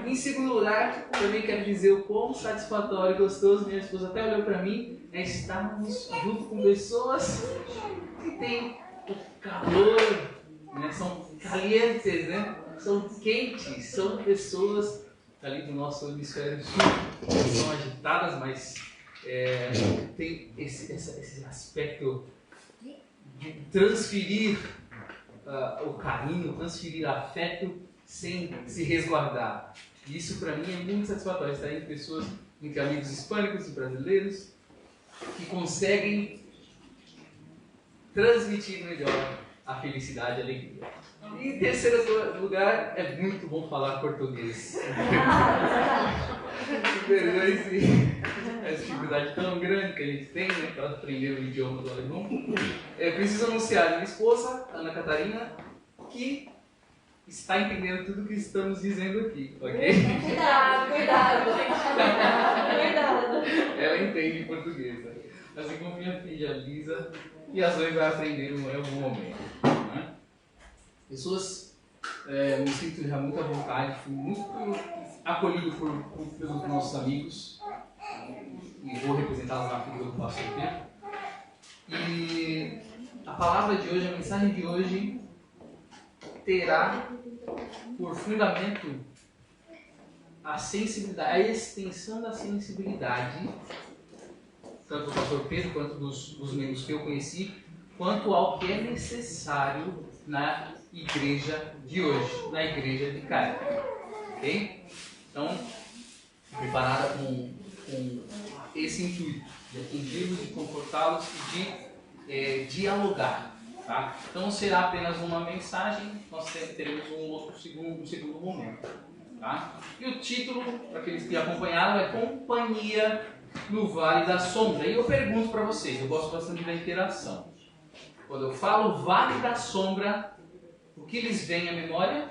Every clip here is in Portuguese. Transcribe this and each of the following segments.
Em segundo lugar, também quero dizer o quão satisfatório e gostoso, minha esposa até olhou para mim, é estarmos junto com pessoas que têm o calor, né? São calientes, né? São quentes, são pessoas ali do nosso hemisfério sul, que são agitadas, mas tem esse aspecto de transferir o carinho, transferir afeto sem se resguardar. E isso para mim é muito satisfatório, estar entre pessoas, entre amigos hispânicos e brasileiros, que conseguem transmitir melhor a felicidade e a alegria. E em terceiro lugar, é muito bom falar português. Essa dificuldade tão grande que a gente tem, né, para aprender o idioma do alemão. Preciso anunciar a minha esposa, Ana Catarina, que está entendendo tudo o que estamos dizendo aqui, ok? Cuidado. Ela entende português, né? Assim como minha filha Lisa, e as duas vai aprender em algum momento. Né? Pessoas, me sinto já muito à vontade, fui muito acolhido pelos nossos amigos, e vou representá-los na figura do pastor Pedro. E a palavra de hoje, a mensagem de hoje, terá por fundamento a sensibilidade, a extensão da sensibilidade, tanto do pastor Pedro quanto dos membros que eu conheci, quanto ao que é necessário na igreja de hoje, na igreja de Caio. Ok? Então, preparada com esse intuito de atingi-los, de confortá-los e de dialogar. Tá? Então, será apenas uma mensagem, nós teremos um segundo momento. Tá? E o título, para aqueles que acompanharam, é Companhia no Vale da Sombra. E eu pergunto para vocês, eu gosto bastante da interação. Quando eu falo Vale da Sombra, o que lhes vem à memória?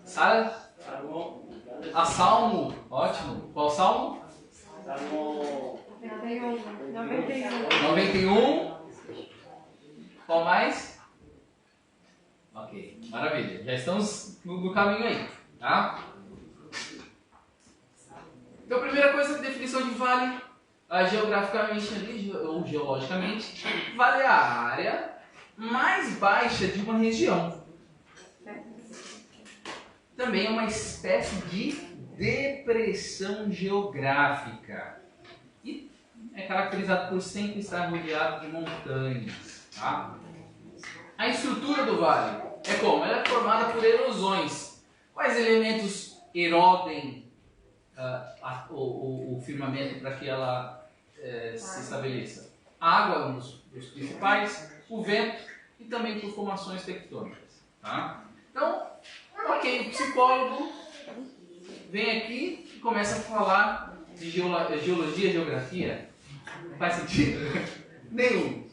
Salmo. A Salmo, ótimo. Qual Salmo? Salmo 91. Qual mais? Ok, maravilha. Já estamos no caminho aí, tá? Então, primeira coisa, definição de vale, geograficamente ali, ou geologicamente, vale é a área mais baixa de uma região. Também é uma espécie de depressão geográfica. E é caracterizado por sempre estar rodeado de montanhas. Tá? A estrutura do vale é como? Ela é formada por erosões. Quais elementos erodem o firmamento para que ela se estabeleça? A água é um dos principais, o vento e também por formações tectônicas. Tá? Então, ok, o psicólogo vem aqui e começa a falar de geologia, geografia. Não faz sentido? Nenhum.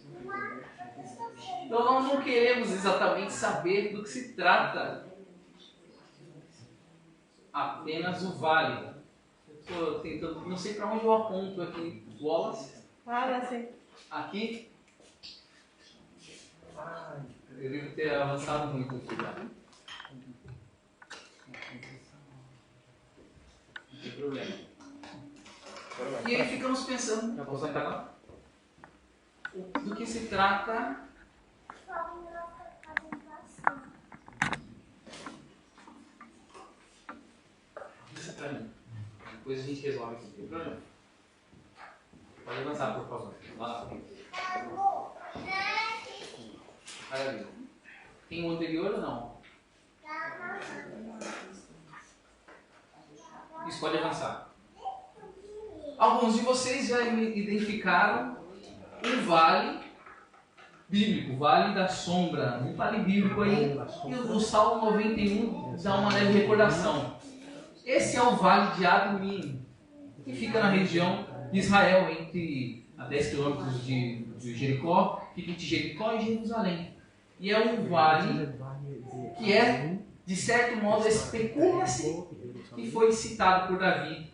Então nós não queremos exatamente saber do que se trata apenas o vale. Eu estou tentando, não sei para onde eu aponto aqui. Wallace? Aqui? Eu devo ter avançado muito aqui já. Não tem problema. E aí ficamos pensando, já posso entrar lá? Do que se trata isso pra mim. Depois a gente resolve aqui, não tem problema. Pode avançar, por favor. Lá na frente. Maravilha. Tem o anterior ou não? Isso, pode avançar. Alguns de vocês já identificaram um vale bíblico, Vale da Sombra, um vale bíblico aí, e o Salmo 91 dá uma leve recordação. Esse é o Vale de Adumim, que fica na região de Israel, a 10 quilômetros de Jericó, fica entre Jericó e Jerusalém. E é um vale que é, de certo modo, especula-se que foi citado por Davi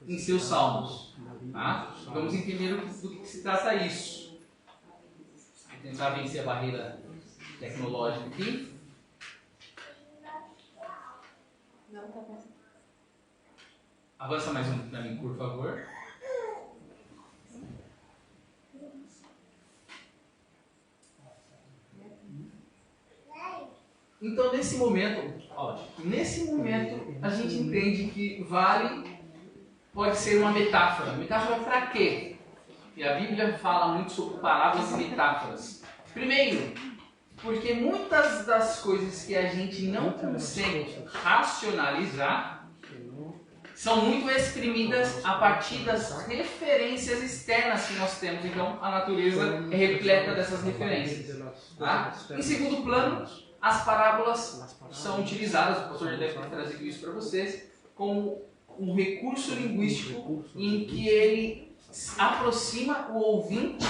em seus salmos. Tá? Vamos entender do que se trata isso. Vou tentar vencer a barreira tecnológica aqui. Não, tá bom. Avança mais um para mim, por favor. Então, nesse momento, a gente entende que vale pode ser uma metáfora. Metáfora para quê? E a Bíblia fala muito sobre parábolas e metáforas. Primeiro, porque muitas das coisas que a gente não consegue racionalizar são muito exprimidas a partir das referências externas que nós temos. Então, a natureza é repleta dessas referências. Tá? Em segundo plano, as parábolas são utilizadas, o pastor já deve ter trazido isso para vocês, como um recurso linguístico em que ele aproxima o ouvinte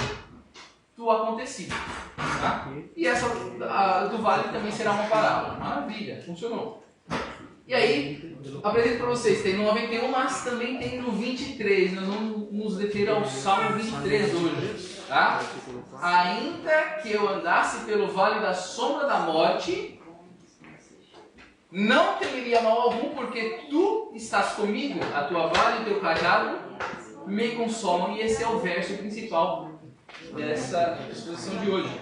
do acontecido. Tá? E essa do vale também será uma parábola. Maravilha, funcionou. E aí, apresento para vocês, tem no 91, mas também tem no 23. Nós vamos nos referir ao Salmo 23 hoje. Tá? Ainda que eu andasse pelo vale da sombra da morte, não temeria mal algum, porque tu estás comigo, a tua vara e o teu cajado me consolam. E esse é o verso principal dessa exposição de hoje.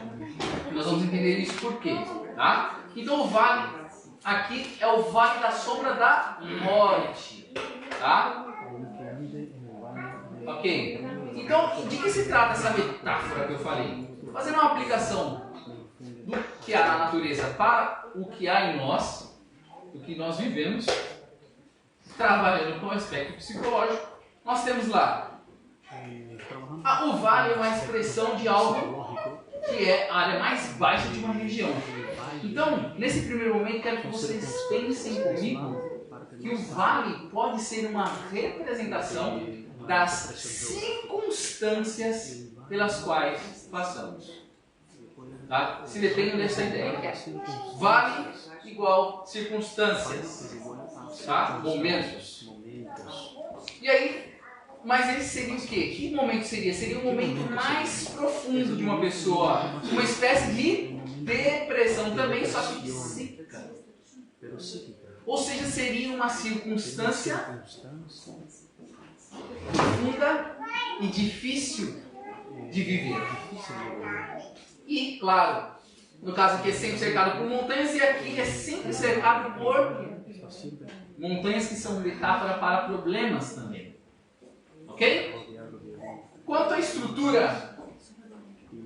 Nós vamos entender isso por quê. Tá? Então o vale aqui é o vale da sombra da morte. Tá? Ok? Então, de que se trata essa metáfora que eu falei? Fazendo uma aplicação do que há na natureza para o que há em nós, do que nós vivemos, trabalhando com o aspecto psicológico, nós temos lá o vale é uma expressão de algo que é a área mais baixa de uma região. Então, nesse primeiro momento, quero que vocês pensem comigo que o vale pode ser uma representação das circunstâncias pelas quais passamos. Tá? Se dependem dessa ideia. Vale igual circunstâncias. Tá? Momentos. E aí, mas esse seria o quê? Que momento seria? Seria um momento mais profundo de uma pessoa. Uma espécie de depressão também, só que psíquica. Ou seja, seria uma circunstância profunda e difícil de viver. E, claro, no caso aqui é sempre cercado por montanhas e aqui é sempre cercado por montanhas que são metáfora para problemas também. Ok? Quanto à estrutura,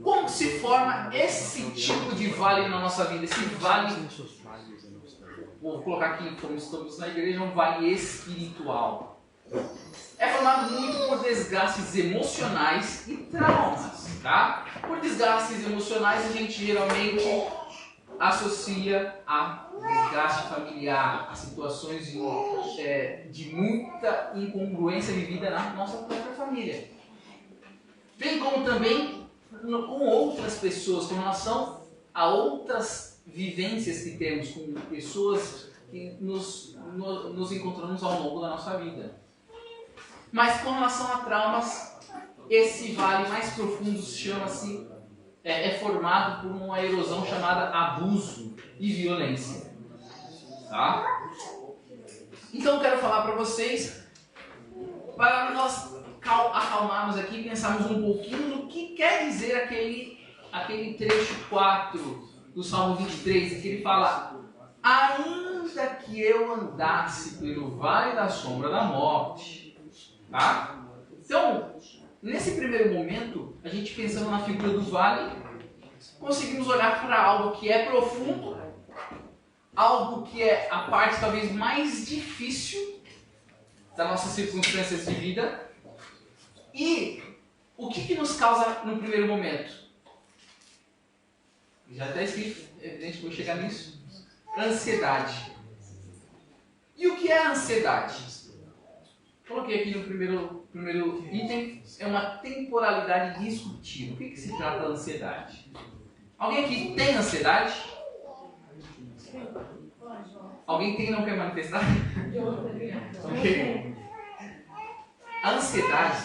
como se forma esse tipo de vale na nossa vida? Esse vale, vou colocar aqui como estamos na igreja, um vale espiritual. É formado muito por desgastes emocionais e traumas, tá? Por desgastes emocionais a gente geralmente associa a desgaste familiar, a situações de muita incongruência vivida na nossa própria família. Bem como também com outras pessoas, com relação a outras vivências que temos com pessoas que nos encontramos ao longo da nossa vida. Mas com relação a traumas, esse vale mais profundo chama-se, é formado por uma erosão chamada abuso e violência. Tá? Então eu quero falar para vocês, para nós acalmarmos aqui e pensarmos um pouquinho no que quer dizer aquele trecho 4 do Salmo 23, em que ele fala: ainda que eu andasse pelo vale da sombra da morte. Tá? Então, nesse primeiro momento, a gente pensando na figura do vale, conseguimos olhar para algo que é profundo, algo que é a parte talvez mais difícil das nossas circunstâncias de vida. E o que nos causa no primeiro momento? Já está escrito, evidente que vou chegar nisso. Ansiedade. E o que é a ansiedade? Coloquei aqui no primeiro item, é uma temporalidade discutível. O que se trata da ansiedade? Alguém aqui tem ansiedade? Alguém tem e não quer manifestar? Ok. A ansiedade,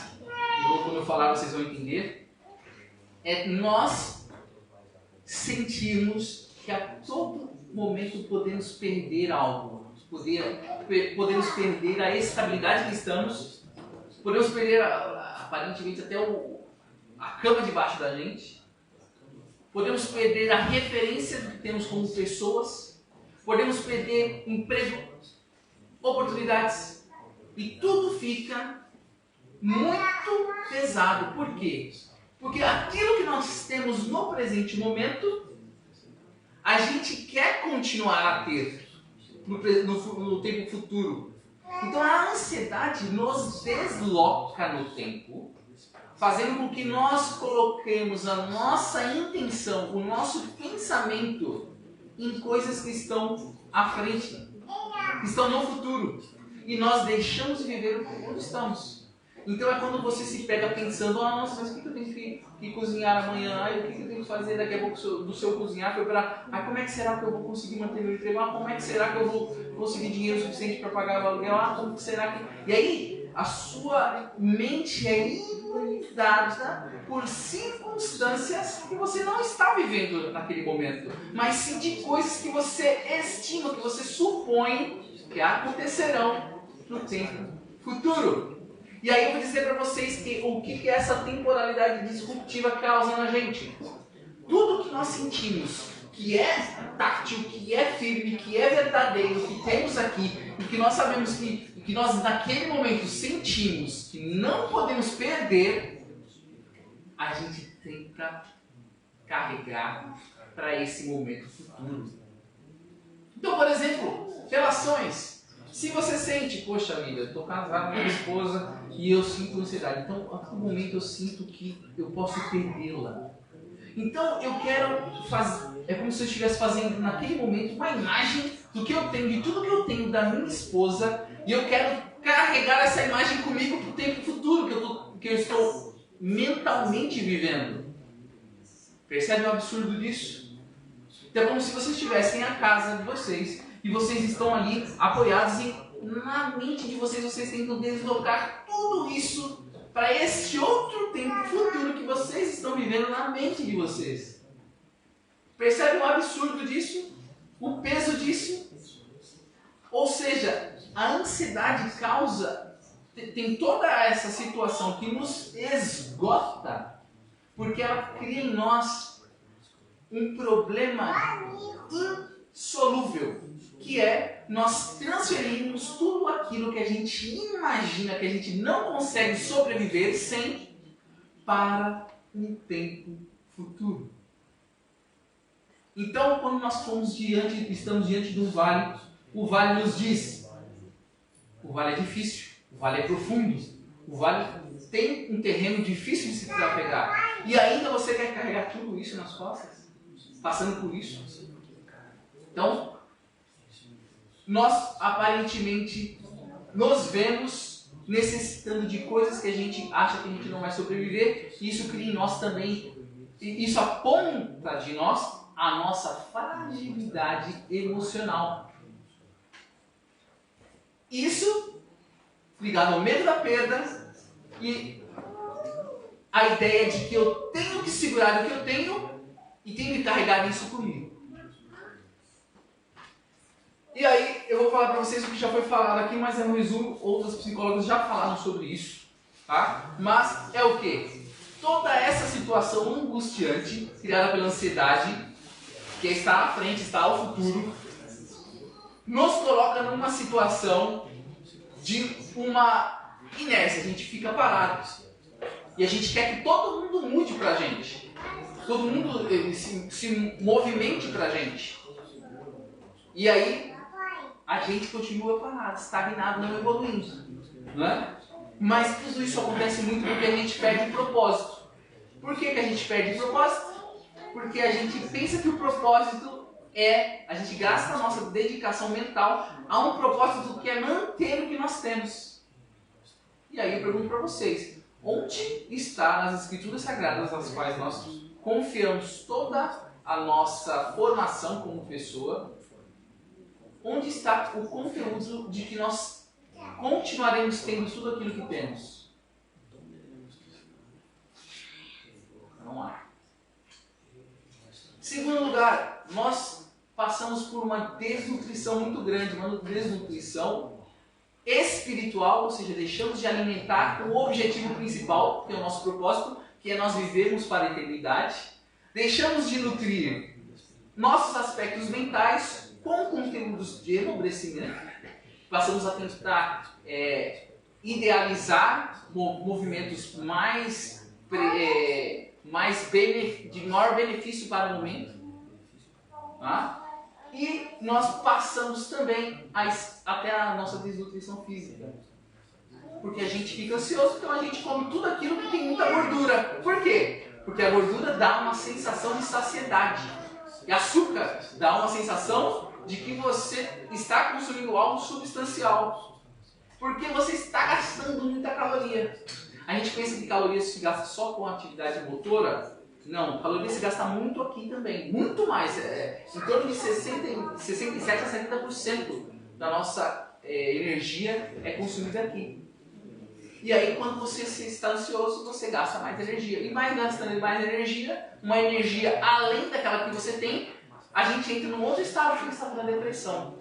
quando eu falar vocês vão entender, é nós sentirmos que a todo momento podemos perder algo. podemos perder a estabilidade que estamos, podemos perder aparentemente até a cama debaixo da gente, podemos perder a referência que temos como pessoas, podemos perder emprego, oportunidades, e tudo fica muito pesado. Por quê? Porque aquilo que nós temos no presente momento, a gente quer continuar a ter no tempo futuro. Então a ansiedade nos desloca no tempo, fazendo com que nós coloquemos a nossa intenção, o nosso pensamento em coisas que estão à frente, que estão no futuro. E nós deixamos de viver onde estamos. Então é quando você se pega pensando, nossa, mas o que eu tenho que cozinhar amanhã? O que eu tenho que fazer daqui a pouco do seu cozinhar? Como é que será que eu vou conseguir manter meu emprego? Como é que será que eu vou conseguir dinheiro suficiente para pagar o aluguel? Como que será que... E aí, a sua mente é inundada por circunstâncias que você não está vivendo naquele momento, mas sim de coisas que você estima, que você supõe que acontecerão no tempo futuro. E aí eu vou dizer para vocês o que essa temporalidade disruptiva causa na gente. Tudo que nós sentimos, que é tátil, que é firme, que é verdadeiro, que temos aqui, e que nós sabemos que nós naquele momento sentimos que não podemos perder, a gente tenta carregar para esse momento futuro. Então, por exemplo, relações. Se você sente, poxa vida, eu estou casado com minha esposa e eu sinto ansiedade, então a todo momento eu sinto que eu posso perdê-la. Então eu quero fazer, é como se eu estivesse fazendo naquele momento uma imagem do que eu tenho, de tudo que eu tenho da minha esposa, e eu quero carregar essa imagem comigo para o tempo futuro que eu estou mentalmente vivendo. Percebe o absurdo disso? Então é como se vocês estivessem a casa de vocês, e vocês estão ali apoiados e na mente de vocês tentam deslocar tudo isso para esse outro tempo futuro que vocês estão vivendo na mente de vocês. Percebe o absurdo disso? O peso disso? Ou seja, a ansiedade tem toda essa situação que nos esgota, porque ela cria em nós um problema insolúvel, que é nós transferirmos tudo aquilo que a gente imagina, que a gente não consegue sobreviver sem, para um tempo futuro. Então, quando nós estamos diante de um vale, o vale nos diz, o vale é difícil, o vale é profundo, o vale tem um terreno difícil de se trafegar, e ainda você quer carregar tudo isso nas costas, passando por isso. Então, nós aparentemente nos vemos necessitando de coisas que a gente acha que a gente não vai sobreviver, e isso cria em nós também, e isso aponta de nós a nossa fragilidade emocional. Isso ligado ao medo da perda e a ideia de que eu tenho que segurar o que eu tenho e tenho que carregar isso comigo. E aí, eu vou falar para vocês o que já foi falado aqui, mas é um resumo, outros psicólogos já falaram sobre isso, tá? Mas é o quê? Toda essa situação angustiante, criada pela ansiedade, que está à frente, está ao futuro, nos coloca numa situação de uma inércia, a gente fica parado. E a gente quer que todo mundo mude pra gente. Todo mundo se movimente pra gente. E aí, a gente continua parado, estagnado, não evoluindo. Não é? Mas tudo isso acontece muito porque a gente perde o propósito. Por que a gente perde o propósito? Porque a gente pensa que o propósito a gente gasta a nossa dedicação mental a um propósito que é manter o que nós temos. E aí eu pergunto para vocês, onde está nas Escrituras Sagradas, nas quais nós confiamos toda a nossa formação como pessoa, onde está o conteúdo de que nós continuaremos tendo tudo aquilo que temos? Não há. Segundo lugar, nós passamos por uma desnutrição muito grande, uma desnutrição espiritual, ou seja, deixamos de alimentar com o objetivo principal, que é o nosso propósito, que é nós vivermos para a eternidade. Deixamos de nutrir nossos aspectos mentais com conteúdos de enobrecimento. Passamos a tentar idealizar movimentos de maior benefício para o momento. Tá? E nós passamos também até a nossa desnutrição física. Porque a gente fica ansioso, então a gente come tudo aquilo que tem muita gordura. Por quê? Porque a gordura dá uma sensação de saciedade. E açúcar dá uma sensação de que você está consumindo algo substancial. Porque você está gastando muita caloria. A gente pensa que calorias se gasta só com atividade motora. Não, caloria se gasta muito aqui também. Muito mais. Em torno de 67% a 70% da nossa energia é consumida aqui. E aí, quando você está ansioso, você gasta mais energia. E mais gastando mais energia, uma energia além daquela que você tem, a gente entra num outro estado, que é o estado da depressão.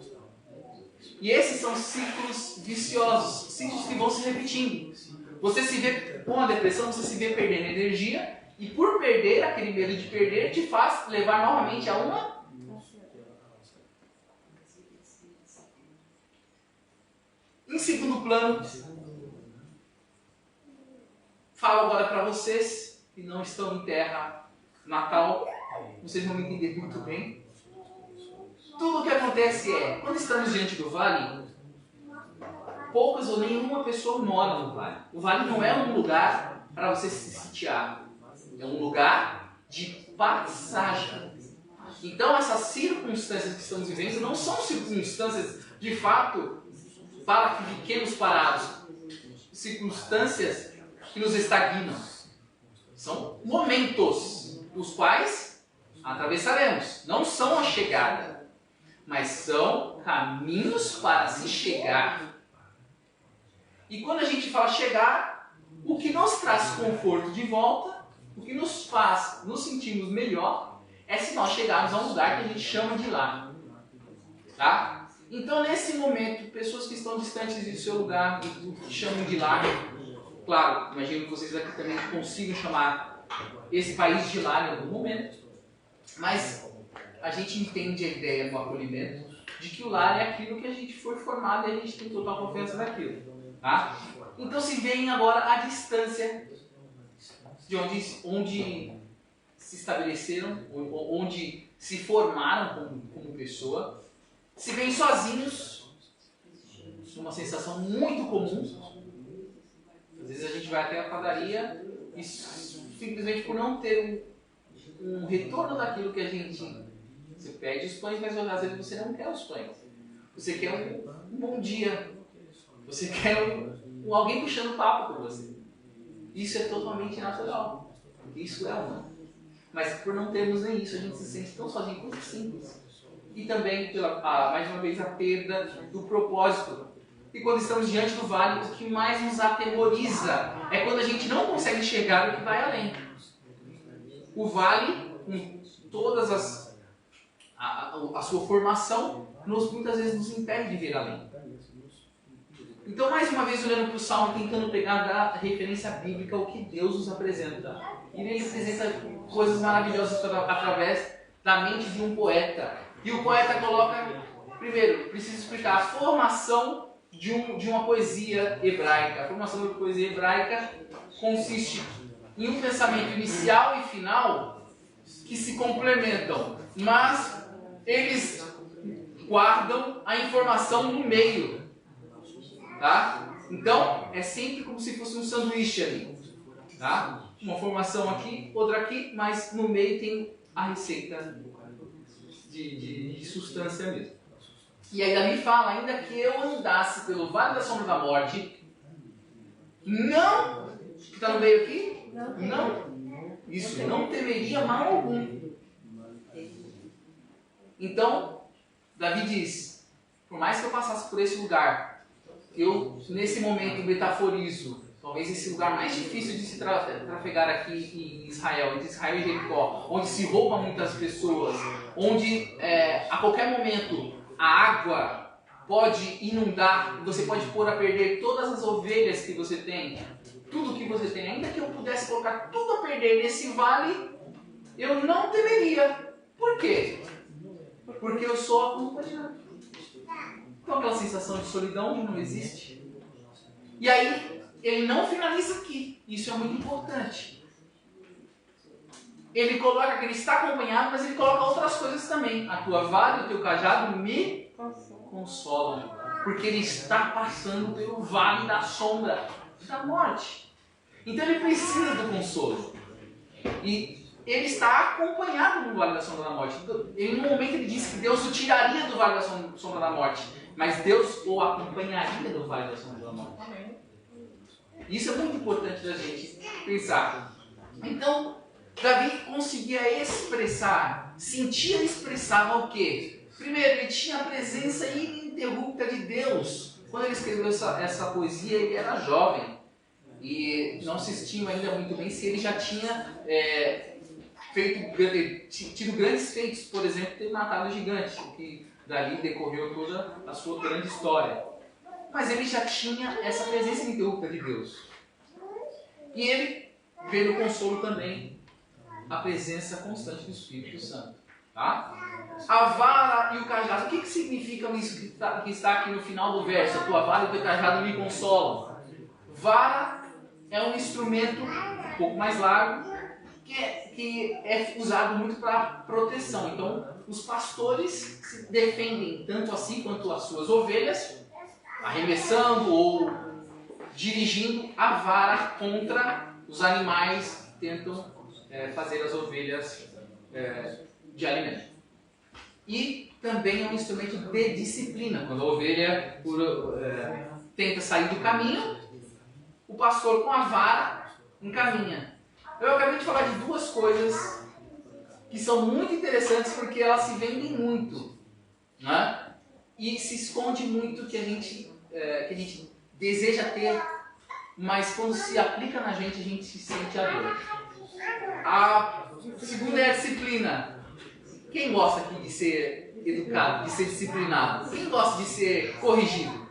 E esses são ciclos viciosos, ciclos que vão se repetindo. Você se vê com a depressão, você se vê perdendo energia, e por perder, aquele medo de perder, te faz levar novamente a uma... Em segundo plano, falo agora para vocês que não estão em terra natal, vocês vão me entender muito bem. Tudo o que acontece quando estamos diante do vale, poucas ou nenhuma pessoa mora no vale. O vale não é um lugar para você se sitiar, é um lugar de passagem. Então essas circunstâncias que estamos vivendo não são circunstâncias de fato para que fiquemos parados, circunstâncias que nos estagnam. São momentos os quais atravessaremos. Não são a chegada, mas são caminhos para se chegar. E quando a gente fala chegar, o que nos traz conforto de volta, o que nos faz nos sentirmos melhor, é se nós chegarmos a um lugar que a gente chama de lar. Tá? Então, nesse momento, pessoas que estão distantes do seu lugar, que chamam de lar, claro, imagino que vocês aqui também consigam chamar esse país de lar em algum momento, mas a gente entende a ideia no acolhimento de que o lar é aquilo que a gente foi formado e a gente tem total confiança naquilo. Tá? Então, se veem agora a distância de onde se estabeleceram, onde se formaram como pessoa, se veem sozinhos, uma sensação muito comum. Às vezes a gente vai até a padaria e simplesmente por não ter um retorno daquilo que a gente... Você pede os pães, mas às vezes você não quer os pães. Você quer um bom dia. Você quer alguém puxando papo com você. Isso é totalmente natural. Isso é humano. Mas por não termos nem isso, a gente se sente tão sozinho, coisa simples. E também, mais uma vez, a perda do propósito. E quando estamos diante do vale, o que mais nos atemoriza é quando a gente não consegue enxergar o que vai além. O vale, com todas a sua formação, muitas vezes nos impede de ver além. Então, mais uma vez, olhando para o Salmo, tentando pegar da referência bíblica o que Deus nos apresenta. E ele apresenta coisas maravilhosas através da mente de um poeta. E o poeta coloca, primeiro, preciso explicar a formação de uma poesia hebraica. A formação de uma poesia hebraica consiste em um pensamento inicial e final que se complementam, mas eles guardam a informação no meio. Tá? Então, é sempre como se fosse um sanduíche ali. Tá? Uma formação aqui, outra aqui, mas no meio tem a receita de substância mesmo. E aí Davi fala, ainda que eu andasse pelo vale da sombra da morte, não... que está no meio aqui? Não. Isso, não temeria mal algum. Então, Davi diz, por mais que eu passasse por esse lugar, eu nesse momento metaforizo talvez esse lugar mais difícil de se trafegar aqui em Israel, entre Israel e Jericó, onde se rouba muitas pessoas, onde a qualquer momento a água pode inundar, você pode pôr a perder todas as ovelhas que você tem, tudo que você tem. Ainda que eu pudesse colocar tudo a perder nesse vale, eu não temeria. Por quê? Porque eu sou acompanhado. Então aquela sensação de solidão não existe. E aí, ele não finaliza aqui. Isso é muito importante. Ele coloca que ele está acompanhado, mas ele coloca outras coisas também. A tua vara e o teu cajado me consolam. Porque ele está passando pelo vale da sombra da morte. Então ele precisa do consolo. E ele está acompanhado no vale da sombra da morte. Em um momento ele disse que Deus o tiraria do vale da sombra da morte. Mas Deus o acompanharia do vale da sombra da morte. Isso é muito importante da gente pensar. Então, Davi conseguia expressar, sentia e expressava o quê? Primeiro, ele tinha a presença ininterrupta de Deus. Quando ele escreveu essa poesia, ele era jovem. E não se estima ainda muito bem se ele já tinha tido grandes feitos, por exemplo, ter matado o gigante, o que dali decorreu toda a sua grande história. Mas ele já tinha essa presença ininterrupta de Deus. E ele vê no consolo também a presença constante do Espírito Santo. Tá? A vara e o cajado. O que significa isso que está aqui no final do verso? A tua vara e o teu cajado me consolam. Vara é um instrumento um pouco mais largo que é usado muito para proteção. Então, os pastores se defendem tanto a si quanto as suas ovelhas, arremessando ou dirigindo a vara contra os animais que tentam fazer as ovelhas de alimento. E também é um instrumento de disciplina. Quando a ovelha tenta sair do caminho, o pastor com a vara encaminha. Eu acabei de falar de duas coisas que são muito interessantes porque elas se vendem muito, né? E se esconde muito que a gente deseja ter, mas quando se aplica na gente, a gente se sente a dor. A segunda é a disciplina. Quem gosta aqui de ser educado, de ser disciplinado? Quem gosta de ser corrigido?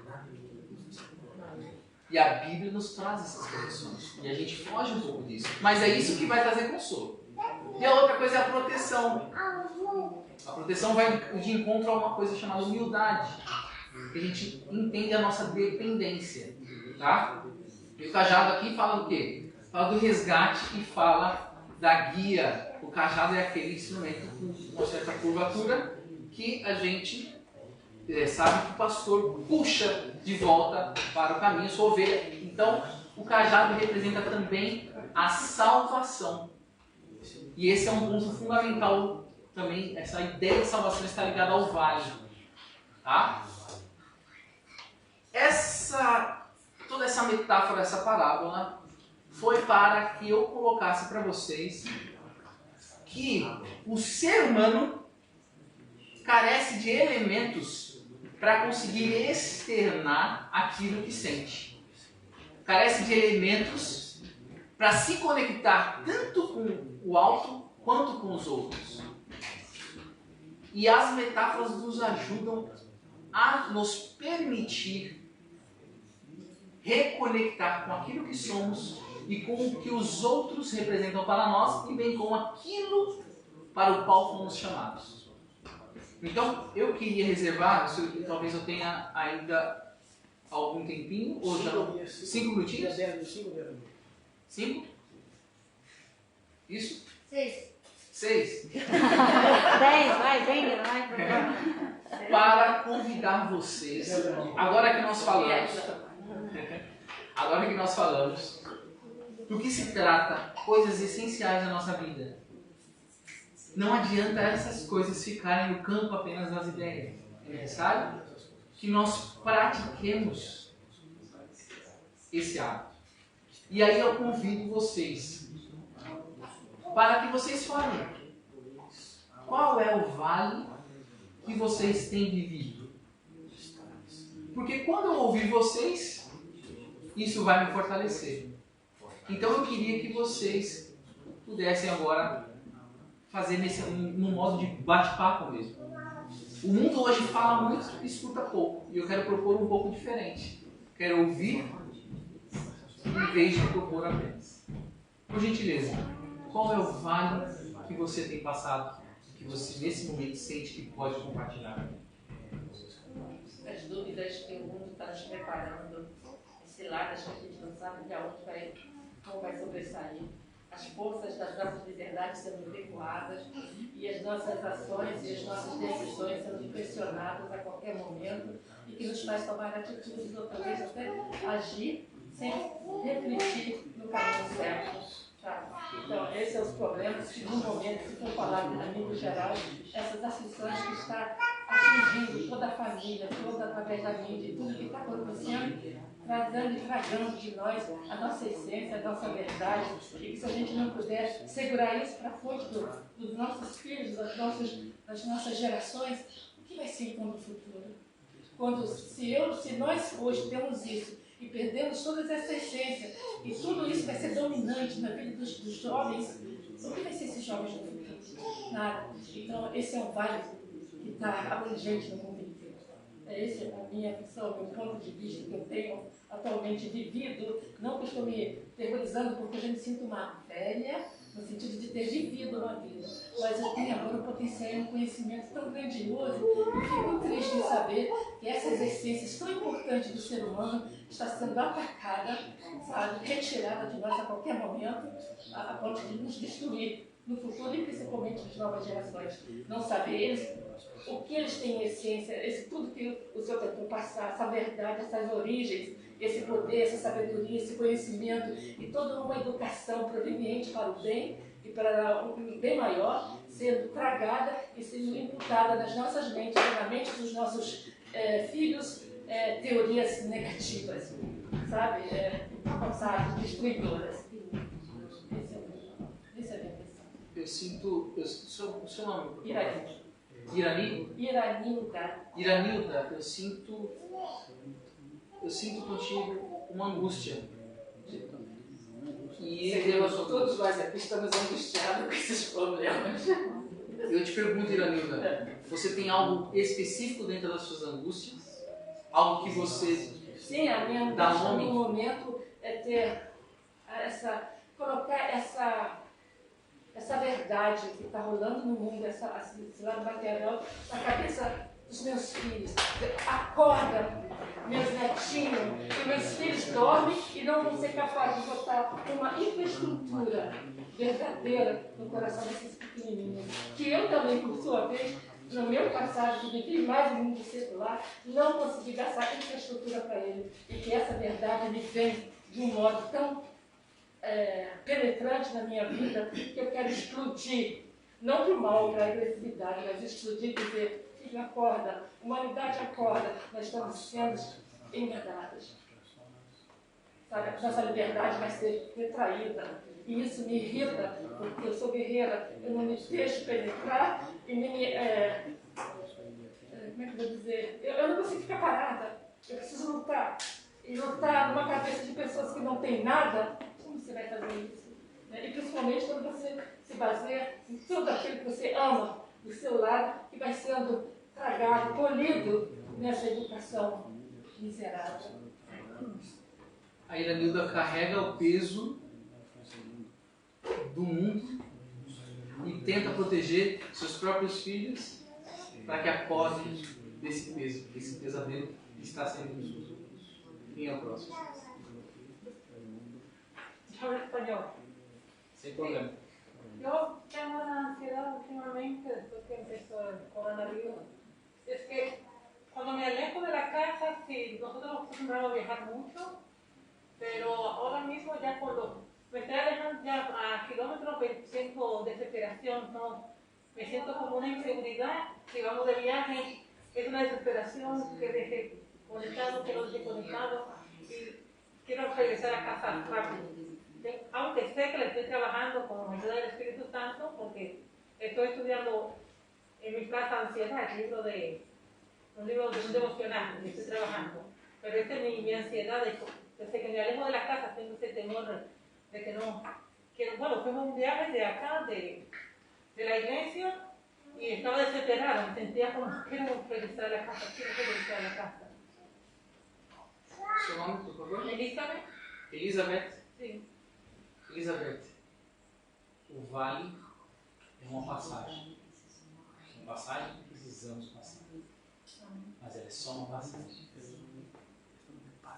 E a Bíblia nos traz essas correções. E a gente foge um pouco disso. Mas é isso que vai trazer consolo. E a outra coisa é a proteção. A proteção vai de encontro a uma coisa chamada humildade. Que a gente entende a nossa dependência. Tá? E o cajado aqui fala do quê? Fala do resgate e fala da guia. O cajado é aquele instrumento com uma certa curvatura que a gente sabe que o pastor puxa de volta para o caminho sua ovelha. Então, o cajado representa também a salvação. E esse é um ponto fundamental também. Essa ideia de salvação está ligada ao vale. Tá? Toda essa metáfora, essa parábola, foi para que eu colocasse para vocês que o ser humano carece de elementos para conseguir externar aquilo que sente. Carece de elementos para se conectar tanto com o alto quanto com os outros. E as metáforas nos ajudam a nos permitir reconectar com aquilo que somos e com o que os outros representam para nós e bem com aquilo para o qual fomos chamados. Então, eu queria reservar, talvez eu tenha ainda algum tempinho, ou já 5 minutinhos? 5? Isso? 6? 10, vai, venha, vai. Para convidar vocês, agora que nós falamos do que se trata, coisas essenciais da nossa vida. Não adianta essas coisas ficarem no campo apenas das ideias. É necessário que nós pratiquemos esse hábito. E aí eu convido vocês para que vocês falem qual é o vale que vocês têm vivido. Porque quando eu ouvir vocês, isso vai me fortalecer. Então eu queria que vocês pudessem agora fazer num modo de bate-papo mesmo. O mundo hoje fala muito e escuta pouco. E eu quero propor um pouco diferente. Quero ouvir em vez de propor apenas. Por gentileza, qual é o vale que você tem passado, que você nesse momento sente que pode compartilhar? As dúvidas que o mundo está nos preparando, esse lado que a gente não sabe de onde como vai sobressair. As forças das nossas liberdades sendo recuadas e as nossas ações e as nossas decisões sendo pressionadas a qualquer momento e que nos faz tomar atitudes ou talvez até agir sem refletir no caminho certo. Tá? Então, esses são os problemas que, no momento, se for falar de amigo geral, essas aflições que está atingindo toda a família, toda através da mídia, e tudo que está acontecendo, trazendo e tragando de nós a nossa essência, a nossa verdade, e que se a gente não puder segurar isso para a fonte dos nossos filhos, das nossas gerações, o que vai ser então no futuro? Se nós hoje temos isso e perdemos toda essa essência, e tudo isso vai ser dominante na vida dos jovens, o que vai ser esses jovens no futuro? Nada. Então, esse é um vale que está abrangente no mundo inteiro. Essa é a minha visão, o meu ponto de vista que eu tenho atualmente vivido. Não que eu estou me terrorizando, porque eu já me sinto uma velha, no sentido de ter vivido uma vida. Mas eu tenho agora um potencial e um conhecimento tão grandioso e fico muito triste em saber que essas essências tão importantes do ser humano está sendo atacada, sabe, retirada de nós a qualquer momento, a ponto de nos destruir no futuro e principalmente as novas gerações. Não saber eles, o que eles têm em essência, tudo que o Senhor tentou passar, essa verdade, essas origens, esse poder, essa sabedoria, esse conhecimento e toda uma educação proveniente para o bem e para um bem maior, sendo tragada e sendo imputada nas nossas mentes, na mente dos nossos filhos, teorias negativas, sabe? Pensadas, destruidoras. Esse é a minha questão. Eu sinto... O seu nome? Iranilda. Iranilda, eu sinto contigo uma angústia. Todos nós aqui estamos angustiados com esses problemas. Eu te pergunto, Iranilda, você tem algo específico dentro das suas angústias? Algo que você... Sim, a minha angústia no momento é ter colocar essa verdade que está rolando no mundo, esse lado material, na cabeça dos meus filhos. Acorda, meus netinhos, que meus filhos dormem e não vão ser capazes de botar uma infraestrutura verdadeira no coração desses pequenininhos. Que eu também, por sua vez, no meu passado, que vivi mais no mundo secular, não consegui dar essa infraestrutura para eles. E que essa verdade me vem de um modo tão penetrante na minha vida, que eu quero explodir, não para o mal, para a agressividade, mas explodir e dizer: filho, acorda, humanidade acorda, nós estamos sendo enganadas. Sabe? Nossa liberdade vai ser retraída, e isso me irrita, porque eu sou guerreira, eu não me deixo penetrar, e como é que eu vou dizer? Eu não consigo ficar parada, eu preciso lutar, e lutar numa cabeça de pessoas que não têm nada. Como você vai fazer isso? E principalmente quando você se baseia em tudo aquilo que você ama do seu lado, que vai sendo tragado, polido nessa educação miserável. A Iranilda carrega o peso do mundo e tenta proteger seus próprios filhos para que acordem desse peso, desse pesadelo que está sendo injusto. Quem é o próximo? Yo hablo español. Sem problema. Yo tengo una ansiedad últimamente después que empezó el coronavirus. Es que cuando me alejo de la casa, sí, nosotros nos acostumbramos a viajar mucho, pero ahora mismo ya cuando me estoy alejando ya a kilómetros me siento desesperación, ¿no? Me siento como una inseguridad, si vamos de viaje, es una desesperación que deje conectado, que no deje conectado, y quiero regresar a casa rápido. Aunque sé que le estoy trabajando con la ayuda del Espíritu Santo, porque estoy estudiando en mi casa Ansiedad, un libro de un devocional que estoy trabajando. pero esta es mi ansiedad, desde que me alejo de la casa tengo ese temor de que no, bueno, fuimos a un viaje de acá, de la iglesia, y estaba desesperada, me sentía como, quiero regresar a la casa, quiero regresar a la casa. Seu nome, por favor? Elizabeth, Elizabeth. sim. Elizabeth, o vale é uma passagem. Uma passagem que precisamos passar. Mas ela é só uma passagem.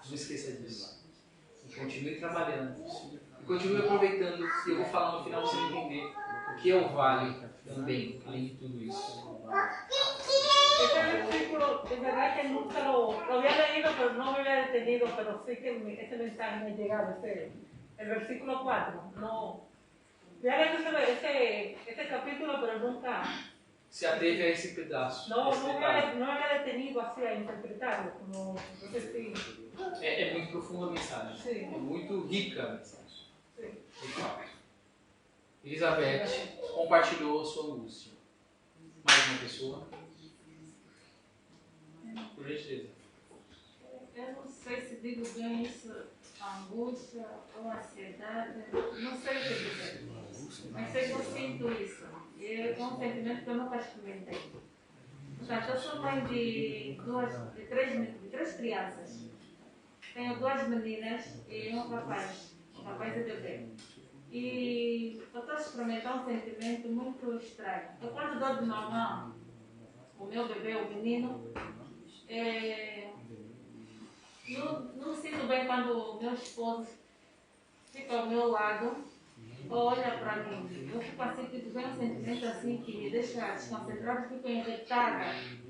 Não esqueça disso. E continue trabalhando. E continue aproveitando. E eu vou falar no final para você entender o que é o vale também, além de tudo isso. Este versículo, de verdad que nunca lo había leído, pero no me había detenido, pero sí que este mensaje me ha llegado, el versículo 4. No, había leído este capítulo, pero nunca, Se ateve a esse pedaço. no, esse no, detalhe. no me había detenido así a interpretarlo, como, no sé si, É muito profunda a mensagem. Sim. É muito rica a mensagem. sí. De fato. Elizabeth compartilhou a sua angústia. Mais uma pessoa? Por gentileza. Eu não sei se digo bem isso, angústia ou ansiedade, não sei o que dizer. Mas sei que eu sinto isso. E é um sentimento que eu nunca experimentei. Portanto, eu sou mãe de três crianças. Tenho 2 meninas e um rapaz. O rapaz é bebê. E eu estou a experimentar um sentimento muito estranho. Eu quando dou de mamar o meu bebê, o menino, não sinto bem quando o meu esposo fica ao meu lado, olha para mim. Eu fico assim, tipo, bem um sentimento assim que me deixa desconcentrada, fico irritada.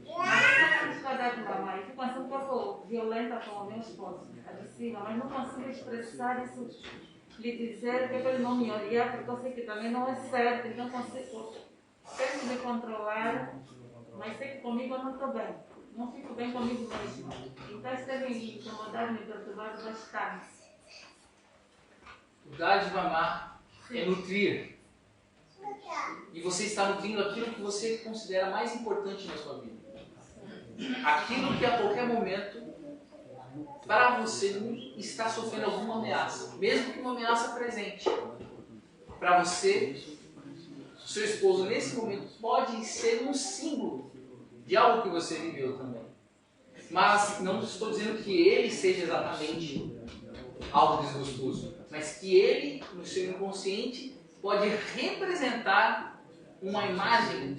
Mas não fico a dar de mamar. Eu fico assim um pouco violenta com o meu esposo, agressiva, mas não consigo expressar isso, lhe dizer que é para ele não me odiar, porque eu sei que também não é certo, então consigo, tento me controlar, mas sei que comigo eu não estou bem. Não fico bem comigo mesmo. Então isso deve me incomodar, me perturbar bastante. O dar de mamar é nutrir. E você está nutrindo aquilo que você considera mais importante na sua vida. Aquilo que a qualquer momento, para você, não está sofrendo alguma ameaça. Mesmo que uma ameaça presente. Para você, seu esposo nesse momento pode ser um símbolo de algo que você viveu também. Mas não estou dizendo que ele seja exatamente algo desgostoso, mas que ele, no seu inconsciente, pode representar uma imagem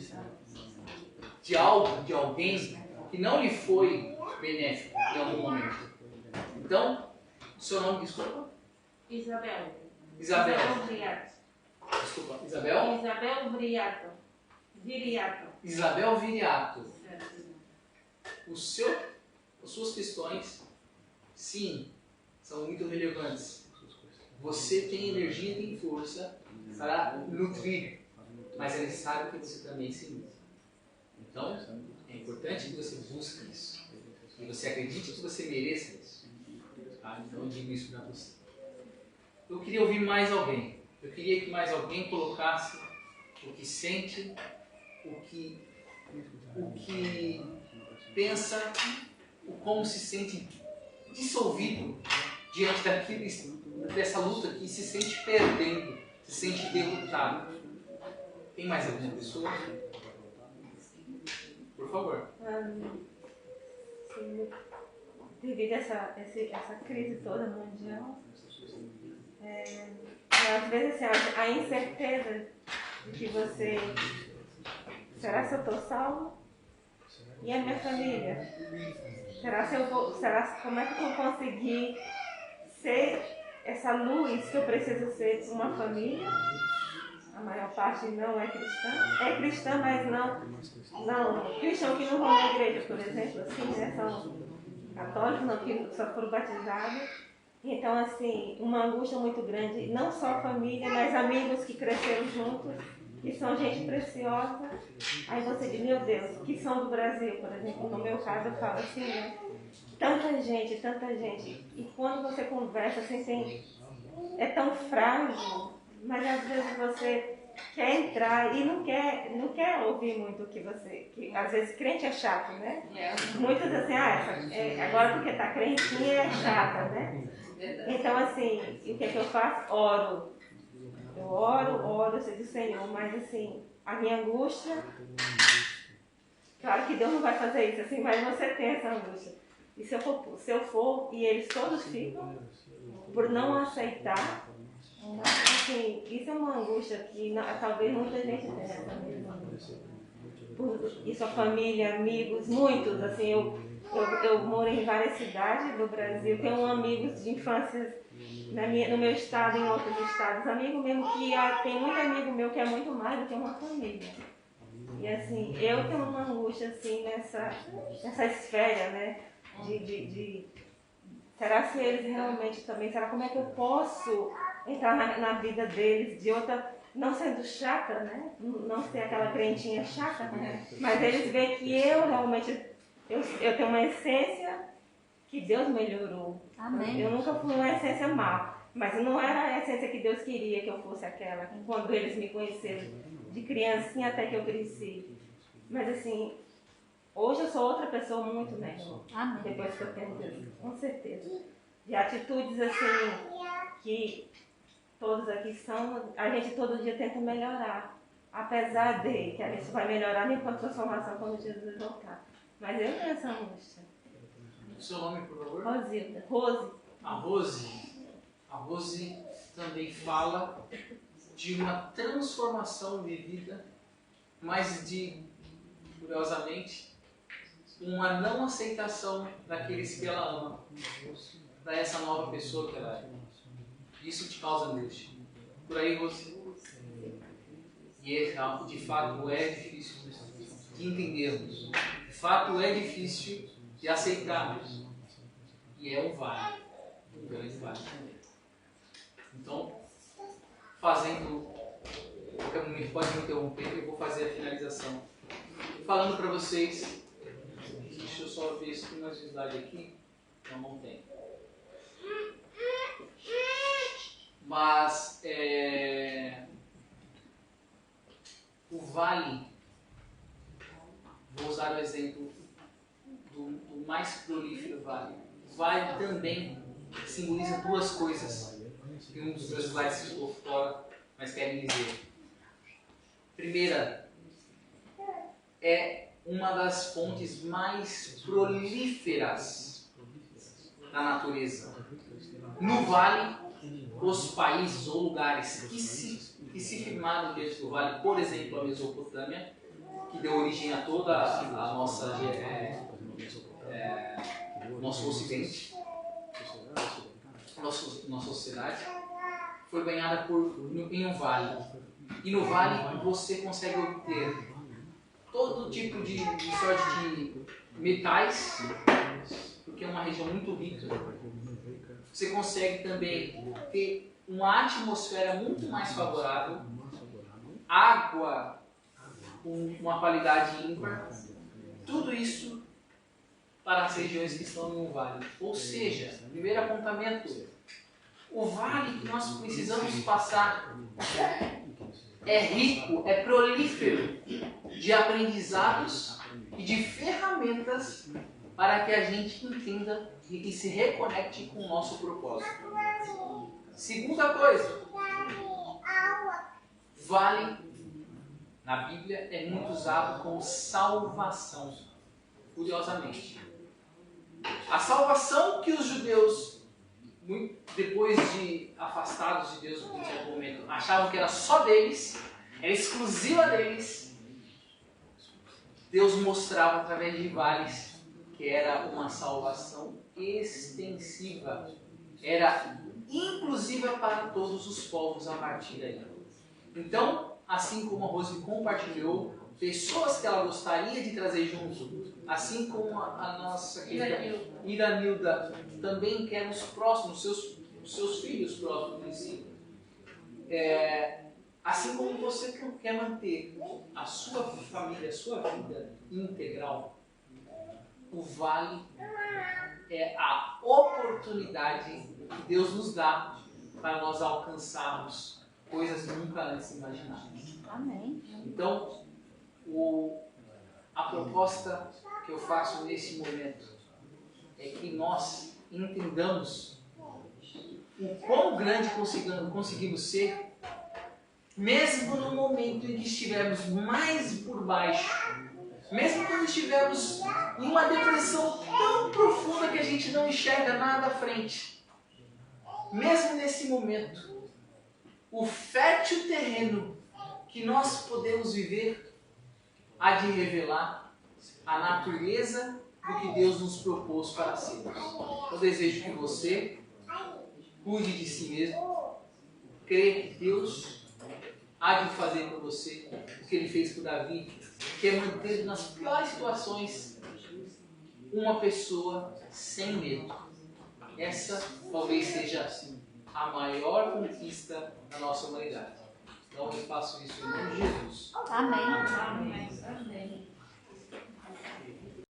de algo, de alguém que não lhe foi benéfico em algum momento. Então, seu nome, desculpa? Isabel. Isabel. Isabel Briato. Desculpa, Isabel? Isabel Briato. Viriato. Isabel Viriato. As suas questões, sim, são muito relevantes. Você tem energia e tem força para nutrir, mas é necessário que você também se nutra. Então, é importante que você busque isso. E você acredite que você mereça isso. Tá? Então, eu digo isso para você. Eu queria ouvir mais alguém. Eu queria que mais alguém colocasse o que sente, o que pensa, o como se sente dissolvido diante dessa luta, que se sente perdendo, se sente derrotado. Tem mais alguma pessoa? Por favor. Sim, devido a essa crise toda mundial, às vezes assim, a incerteza de que você... Será que eu estou salvo? E a minha família? Como é que eu vou conseguir ser essa luz que eu preciso ser uma família? A maior parte não é cristã. É cristã, mas não cristão que não vão na igreja, por exemplo, assim, né? São católicos, não, que só foram batizados. Então, assim, uma angústia muito grande, não só a família, mas amigos que cresceram juntos, que são gente preciosa. Aí você diz, meu Deus, que são do Brasil, por exemplo, no meu caso eu falo assim, né? Tanta gente. E quando você conversa, assim, é tão frágil, mas às vezes você quer entrar e não quer ouvir muito o que você... Que, às vezes crente é chato, né? Muitos assim, agora porque tá crentinha é chata, né? Então assim, o que é que eu faço? Oro. Eu oro, eu sei do Senhor, mas assim, a minha angústia... Claro que Deus não vai fazer isso assim, mas você tem essa angústia. E se eu for e eles todos ficam, por não aceitar, assim, isso é uma angústia que talvez muita gente tenha essa mesma angústia. E sua família, amigos, muitos, assim, eu moro em várias cidades do Brasil, tenho amigos de infância no meu estado, em outros estados, amigo mesmo que tem muito amigo meu que é muito mais do que uma família. E assim, eu tenho uma angústia assim nessa esfera, né? Será se eles realmente também, como é que eu posso entrar na vida deles de outra, não sendo chata, né? Não ser aquela crentinha chata, né? Mas eles veem que eu realmente, eu tenho uma essência que Deus melhorou. Amém. Eu nunca fui uma essência má, mas não era a essência que Deus queria que eu fosse aquela, quando eles me conheceram. De criancinha até que eu cresci. Mas assim, hoje eu sou outra pessoa muito melhor. Depois que eu tenho Deus, com certeza. De atitudes assim, que todos aqui são, a gente todo dia tenta melhorar. Apesar de que a gente vai melhorar nem com a transformação quando Jesus voltar. Mas eu tenho essa angústia. O seu nome, por favor? Rosilda. Rose. A Rose também fala de uma transformação vivida, mas curiosamente, uma não aceitação daqueles que ela ama, para essa nova pessoa que ela é. Isso te causa angústia. Por aí você... E de fato é difícil de entendermos. De fato é difícil de aceitarmos. E é um vale. Um grande vale. Então, fazendo, qualquer momento pode me interromper, eu vou fazer a finalização. Falando para vocês, deixa eu só ver se tem mais slide aqui. Não tem. Mas o vale, vou usar o exemplo do mais prolífero vale. O vale também simboliza duas coisas que um dos meus slides ficou fora, mas querem dizer. Primeira, é uma das fontes mais prolíferas da natureza. No vale, os países ou lugares que se firmaram dentro do vale, por exemplo, a Mesopotâmia, que deu origem a toda a nossa nosso ocidente, nossa sociedade, foi banhada em um vale. E no vale você consegue obter todo tipo de sorte de metais, porque é uma região muito rica. Você consegue também ter uma atmosfera muito mais favorável, água com uma qualidade ímpar, tudo isso para as regiões que estão no vale. Ou seja, primeiro apontamento, o vale que nós precisamos passar é rico, é prolífero de aprendizados e de ferramentas para que a gente entenda e se reconecte com o nosso propósito. Segunda coisa, vale na Bíblia é muito usado como salvação, curiosamente. A salvação que os judeus, depois de afastados de Deus em certo momento, achavam que era só deles, era exclusiva deles, Deus mostrava através de vales que era uma salvação extensiva, era inclusiva para todos os povos a partir daí. Então, assim como a Rose compartilhou, pessoas que ela gostaria de trazer junto, assim como a nossa querida Iranilda também quer os próximos, os seus filhos próximos em si. Assim como você quer manter a sua família, a sua vida integral, o vale é a oportunidade que Deus nos dá para nós alcançarmos coisas nunca antes imaginadas. Amém. Então, a proposta que eu faço nesse momento é que nós entendamos o quão grande conseguimos ser, mesmo no momento em que estivermos mais por baixo, mesmo quando estivermos em uma depressão tão profunda que a gente não enxerga nada à frente. Mesmo nesse momento, o fértil terreno que nós podemos viver há de revelar a natureza do que Deus nos propôs para sermos. Eu desejo que você cuide de si mesmo, creia que Deus há de fazer por você o que Ele fez por Davi, que é manter nas piores situações uma pessoa sem medo. Essa talvez seja a maior conquista da nossa humanidade. Então eu faço isso em nome de Jesus. Amém. Amém. Amém.